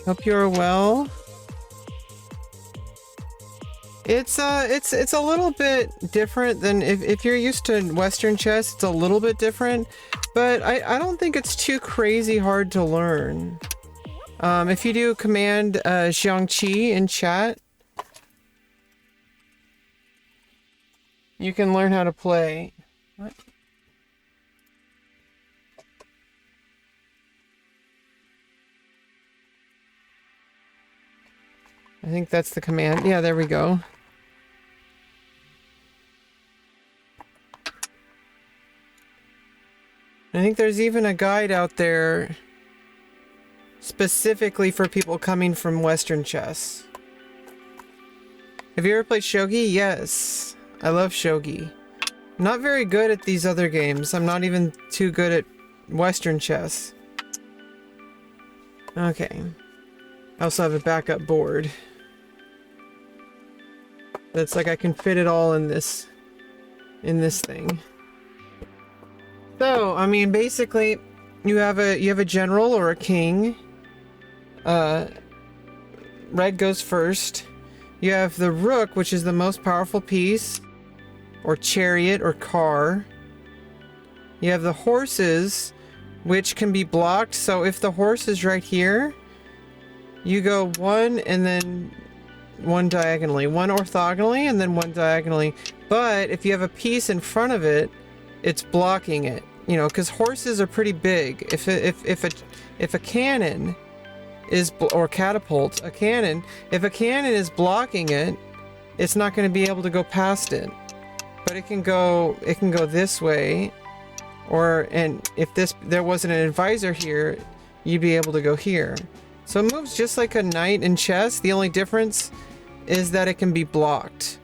Hope you're well. It's a little bit different than if you're used to Western chess, it's a little bit different, but I don't think it's too crazy hard to learn. If you do command XiangQi in chat, you can learn how to play. What? I think that's the command. Yeah, there we go. I think there's even a guide out there specifically for people coming from Western chess. Have you ever played shogi? Yes. I love shogi. I'm not very good at these other games. I'm not even too good at Western chess. Okay. I also have a backup board. That's like I can fit it all in this thing. So, I mean, basically, you have a general or a king. Red goes first. You have the rook, which is the most powerful piece, or chariot or car. You have the horses, which can be blocked. So if the horse is right here, you go one and then one diagonally, one orthogonally, and then one diagonally. But if you have a piece in front of it, it's blocking it. You know, because horses are pretty big. If a cannon is or catapult, a cannon, if a cannon is blocking it, it's not going to be able to go past it. But it can go this way, and if there wasn't an advisor here, you'd be able to go here. So it moves just like a knight in chess. The only difference is that it can be blocked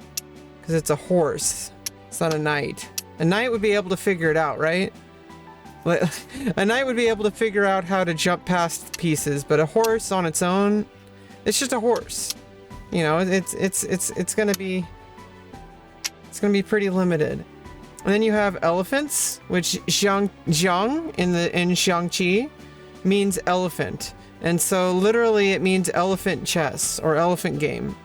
because it's a horse. It's not a knight. A knight would be able to figure it out, right? A knight would be able to figure out how to jump past pieces, but a horse on its own, it's just a horse. You know, it's gonna be pretty limited. And then you have elephants, which Jiang in XiangQi means elephant. And so literally it means elephant chess or elephant game.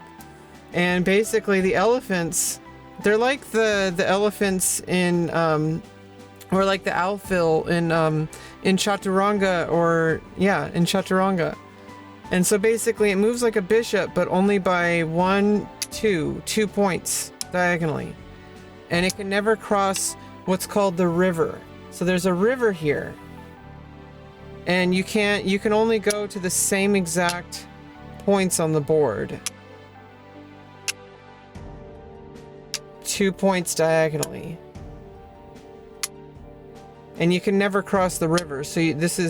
And basically the elephants, they're like the elephants in or like the alfil in Chaturanga, or yeah, in Chaturanga. And so basically it moves like a bishop, but only by 2 points diagonally. And it can never cross what's called the river. So there's a river here. And you can only go to the same exact points on the board. 2 points diagonally. And you can never cross the river. So this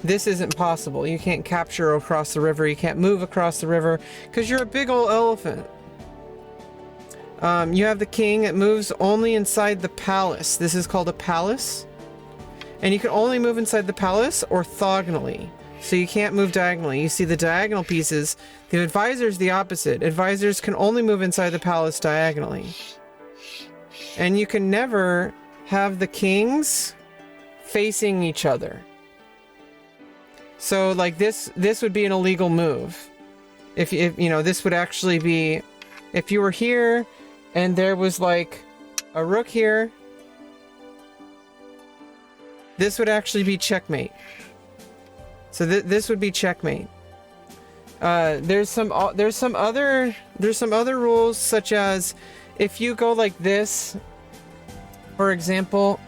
isn't possible. You can't capture across the river. You can't move across the river because you're a big old elephant. You have the king. It moves only inside the palace. This is called a palace. And you can only move inside the palace orthogonally. So you can't move diagonally. You see the diagonal pieces. The advisor's the opposite. Advisors can only move inside the palace diagonally. And you can never have the kings facing each other. So like this would be an illegal move. If you know, this would actually be, if you were here and there was like a rook here, this would actually be checkmate. So this would be checkmate. There's some other rules, such as if you go like this, for example,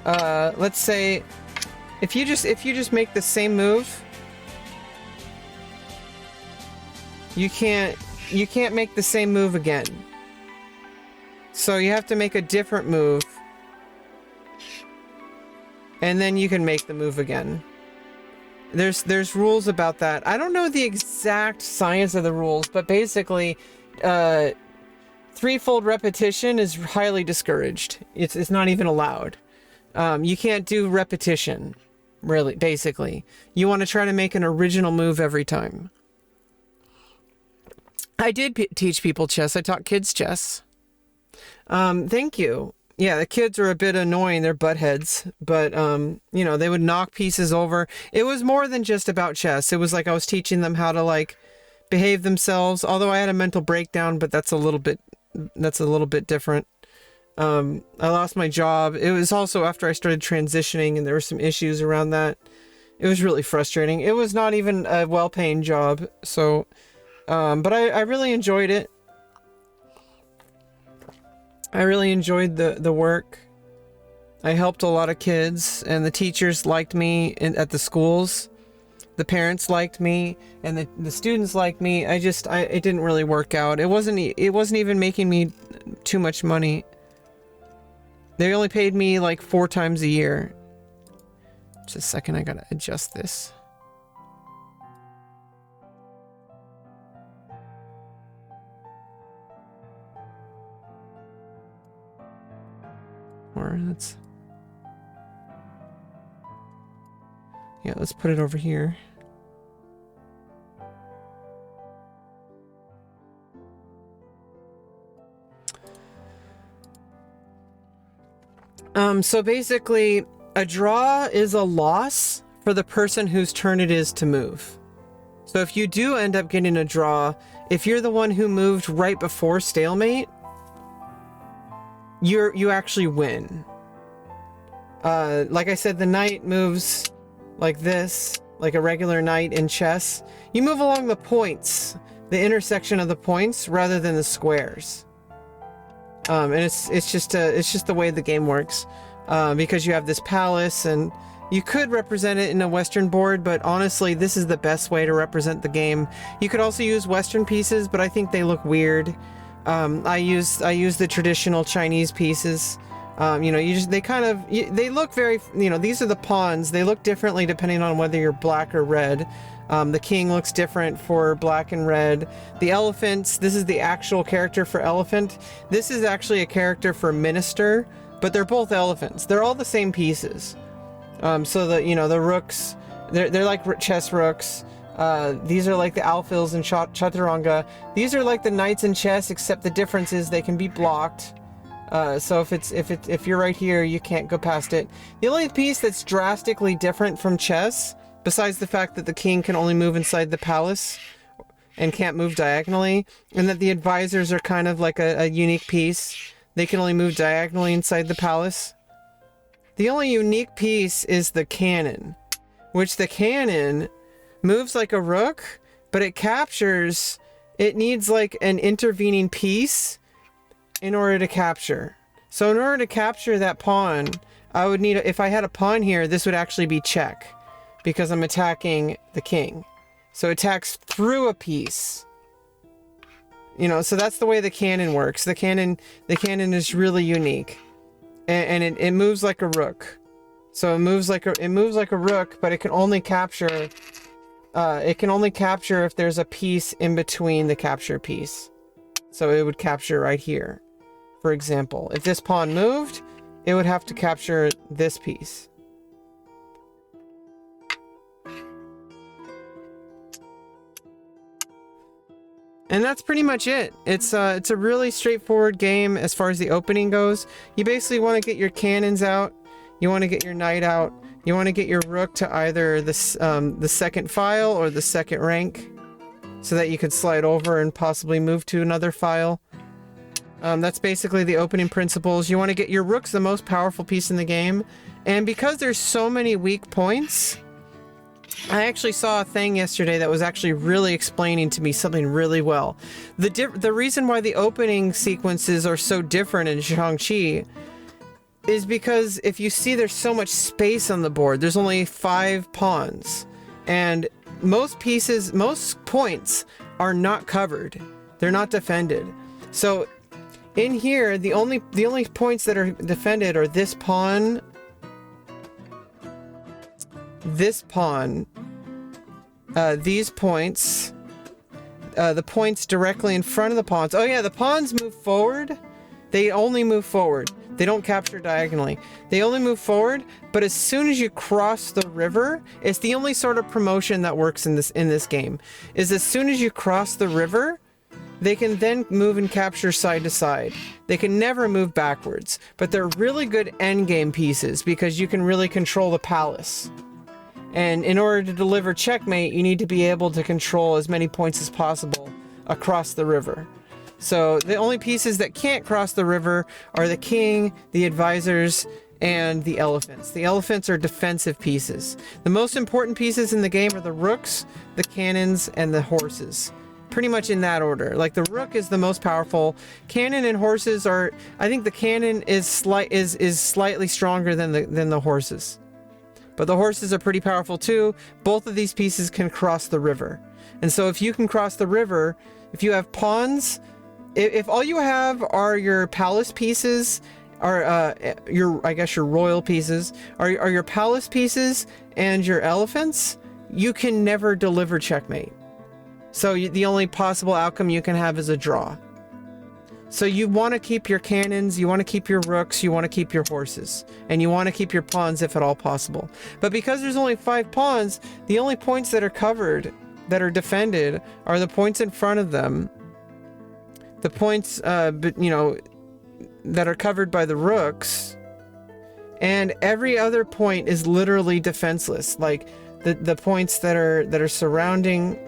let's say if you just make the same move, you can't make the same move again. So you have to make a different move, and then you can make the move again. There's rules about that. I don't know the exact science of the rules, but basically, threefold repetition is highly discouraged. It's not even allowed. You can't do repetition, really, basically. You want to try to make an original move every time. I did teach people chess. I taught kids chess. Thank you. yeah, the kids are a bit annoying. They're butt heads, but you know, they would knock pieces over. It was more than just about chess. It was like I was teaching them how to like behave themselves. Although I had a mental breakdown, but that's a little bit different. I lost my job. It was also after I started transitioning, and there were some issues around that. It was really frustrating. It was not even a well-paying job, so but I really enjoyed it. I really enjoyed the work. I helped a lot of kids, and the teachers liked me at the schools. The parents liked me, and the students liked me. It didn't really work out. It wasn't even making me too much money. They only paid me like 4 times a year. Just a second, I gotta adjust this. Or let's put it over here. So basically, a draw is a loss for the person whose turn it is to move. So if you do end up getting a draw, if you're the one who moved right before stalemate, you actually win. Like I said, the knight moves like this, like a regular knight in chess. You move along the points, the intersection of the points, rather than the squares. And it's just the way the game works. Because you have this palace, and you could represent it in a Western board, but honestly, this is the best way to represent the game. You could also use Western pieces, but I think they look weird. I use the traditional Chinese pieces. You know, they look very, you know, these are the pawns. They look differently depending on whether you're black or red. The king looks different for black and red. The elephants, this is the actual character for elephant. This is actually a character for minister, but they're both elephants. They're all the same pieces. So the rooks, they're like chess rooks. These are like the alfils in chaturanga. These are like the knights in chess, except the difference is they can be blocked. So if you're right here, you can't go past it. The only piece that's drastically different from chess, besides the fact that the king can only move inside the palace and can't move diagonally, and that the advisors are kind of like a unique piece. They can only move diagonally inside the palace. The only unique piece is the cannon, which the cannon moves like a rook, but it needs like an intervening piece in order to capture. So in order to capture that pawn, I would need, if I had a pawn here, this would actually be check, because I'm attacking the king. So it attacks through a piece. You know, so that's the way the cannon works. The cannon is really unique, and it moves like a rook. So it moves like a rook, but it can only capture. It can only capture if there's a piece in between the capture piece. So it would capture right here. For example, if this pawn moved, it would have to capture this piece. And that's pretty much it. It's a really straightforward game as far as the opening goes. You basically want to get your cannons out. You want to get your knight out. You want to get your rook to either the second file or the second rank, so that you could slide over and possibly move to another file. That's basically the opening principles. You want to get your rook's the most powerful piece in the game. And because there's so many weak points, I actually saw a thing yesterday that was actually really explaining to me something really well. The reason why the opening sequences are so different in XiangQi is because if you see there's so much space on the board, there's only 5 pawns, and most points are not covered. They're not defended. So in here, the only points that are defended are this pawn, these points, the points directly in front of the pawns. Oh yeah, the pawns move forward. They only move forward. They don't capture diagonally. They only move forward, but as soon as you cross the river, it's the only sort of promotion that works in this game, is as soon as you cross the river, they can then move and capture side to side. They can never move backwards, but they're really good endgame pieces because you can really control the palace. And in order to deliver checkmate, you need to be able to control as many points as possible across the river. So the only pieces that can't cross the river are the king, the advisors, and the elephants. The elephants are defensive pieces. The most important pieces in the game are the rooks, the cannons, and the horses. Pretty much in that order. Like the rook is the most powerful. Cannon and horses are, I think the cannon is slightly stronger than the horses. But the horses are pretty powerful too. Both of these pieces can cross the river. And so if you can cross the river, if you have pawns, if all you have are your palace pieces, are I guess your royal pieces, are your palace pieces and your elephants, you can never deliver checkmate. So the only possible outcome you can have is a draw. So you want to keep your cannons, you want to keep your rooks, you want to keep your horses, and you want to keep your pawns if at all possible. But because there's only 5 pawns, the only points that are covered, that are defended, are the points in front of them. The points, you know, that are covered by the rooks, and every other point is literally defenseless. Like the points that are surrounding,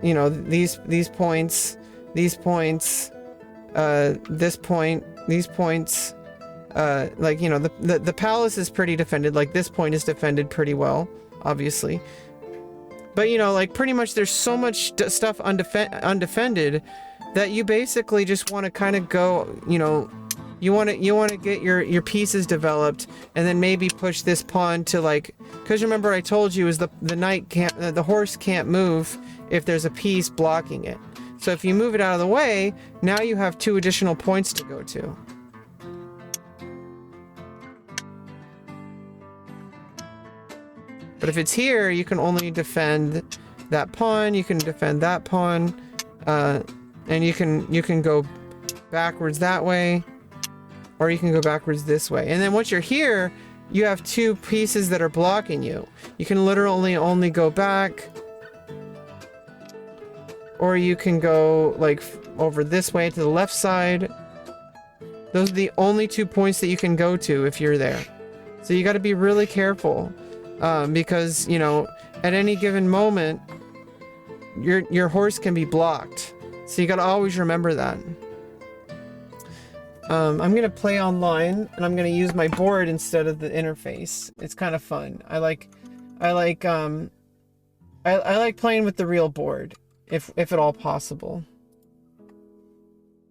you know, these points. These points, this point, these points, like, you know, the palace is pretty defended. Like this point is defended pretty well, obviously. But, you know, like pretty much there's so much stuff undefended that you basically just want to kind of go, you know, you want to get your pieces developed and then maybe push this pawn to, like, because remember I told you is the knight can't, the horse can't move if there's a piece blocking it. So if you move it out of the way, now you have 2 additional points to go to. But if it's here, you can only defend that pawn, you can defend that pawn, and you can go backwards that way, or you can go backwards this way. And then once you're here, you have 2 pieces that are blocking you. You can literally only go back, or you can go like over this way to the left side. Those are the only 2 points that you can go to if you're there. So you got to be really careful, because, you know, at any given moment, your horse can be blocked. So you got to always remember that. I'm going to play online, and I'm going to use my board instead of the interface. It's kind of fun. I like playing with the real board. If at all possible.